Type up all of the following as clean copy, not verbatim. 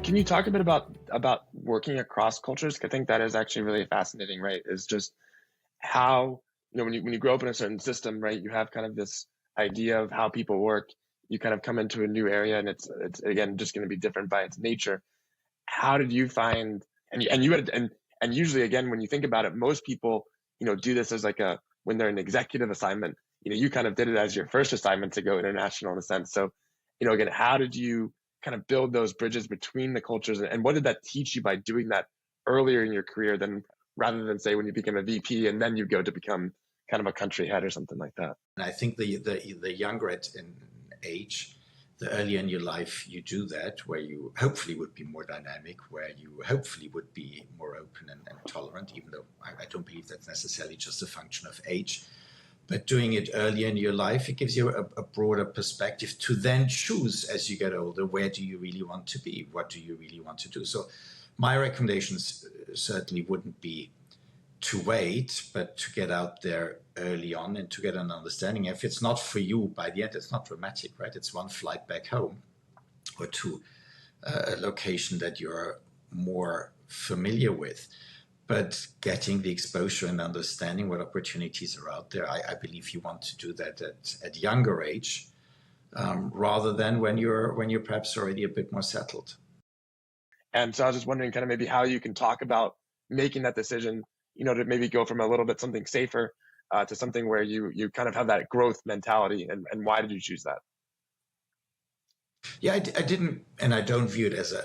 Can you talk a bit about working across cultures? 'Cause I think that is actually really fascinating, right? Is just how, when you grow up in a certain system, right, you have kind of this idea of how people work. You kind of come into a new area and it's again just going to be different by its nature. How did you find, and you had, and usually again when you think about it, most people, do this as like a, when they're an executive assignment, you kind of did it as your first assignment to go international in a sense. So, again, how did you kind of build those bridges between the cultures, and what did that teach you by doing that earlier in your career than, rather than say when you became a VP and then you go to become kind of a country head or something like that? And I think the younger in age, the earlier in your life you do that, where you hopefully would be more dynamic, where you hopefully would be more open and tolerant, even though I don't believe that's necessarily just a function of age. But doing it earlier in your life, it gives you a broader perspective to then choose as you get older, where do you really want to be? What do you really want to do? So my recommendations certainly wouldn't be to wait, but to get out there early on and to get an understanding. If it's not for you, by the end, it's not dramatic, right? It's one flight back home or to a location that you're more familiar with. But getting the exposure and understanding what opportunities are out there, I believe you want to do that at younger age, rather than when you're perhaps already a bit more settled. And so I was just wondering kind of maybe how you can talk about making that decision, to maybe go from a little bit something safer to something where you kind of have that growth mentality, and why did you choose that? Yeah, I didn't, and I don't view it as a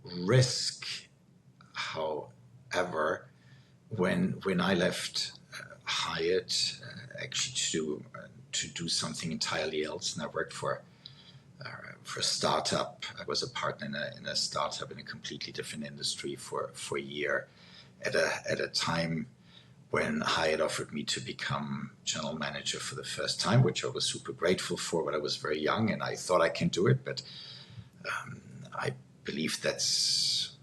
risk. However, when I left Hyatt, actually to do something entirely else, and I worked for a startup. I was a partner in a startup in a completely different industry for a year, at a time when Hyatt offered me to become general manager for the first time, which I was super grateful for. But I was very young and I thought I can do it. But I believe that's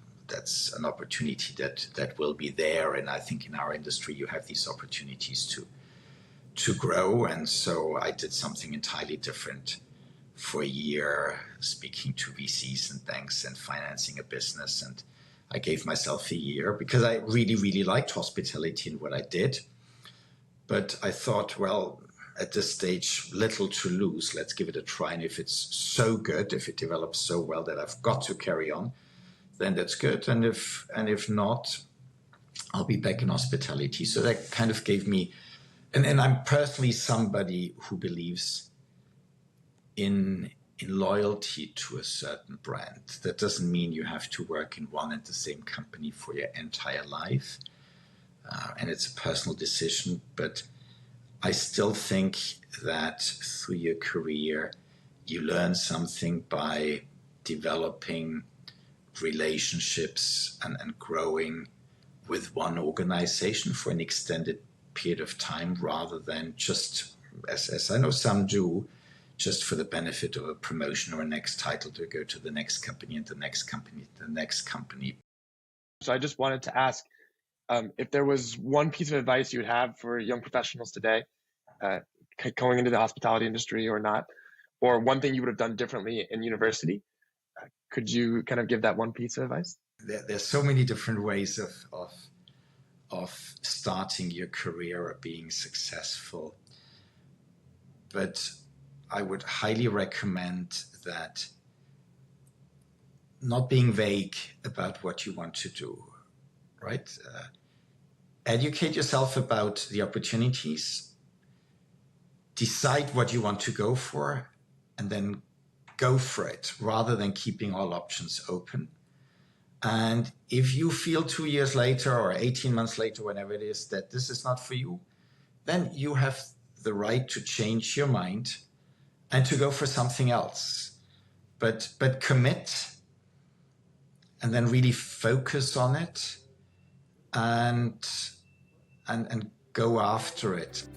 an opportunity that will be there. And I think in our industry, you have these opportunities to grow. And so I did something entirely different for a year, speaking to VCs and banks and financing a business. And I gave myself a year because I really, really liked hospitality and what I did. But I thought, well, at this stage, little to lose. Let's give it a try. And if it's so good, if it develops so well that I've got to carry on, then that's good. And if not, I'll be back in hospitality. So that kind of gave me, and I'm personally somebody who believes in loyalty to a certain brand. That doesn't mean you have to work in one and the same company for your entire life. And it's a personal decision, but I still think that through your career, you learn something by developing relationships and growing with one organization for an extended period of time, rather than just, as I know some do, just for the benefit of a promotion or a next title to go to the next company and the next company, the next company. So I just wanted to ask if there was one piece of advice you would have for young professionals today, going into the hospitality industry or not, or one thing you would have done differently in university. Could you kind of give that one piece of advice? There's so many different ways of starting your career or being successful, but I would highly recommend that not being vague about what you want to do, right? Educate yourself about the opportunities, decide what you want to go for, and then go for it, rather than keeping all options open. And if you feel 2 years later or 18 months later, whenever it is, that this is not for you, then you have the right to change your mind and to go for something else. But commit, and then really focus on it and go after it.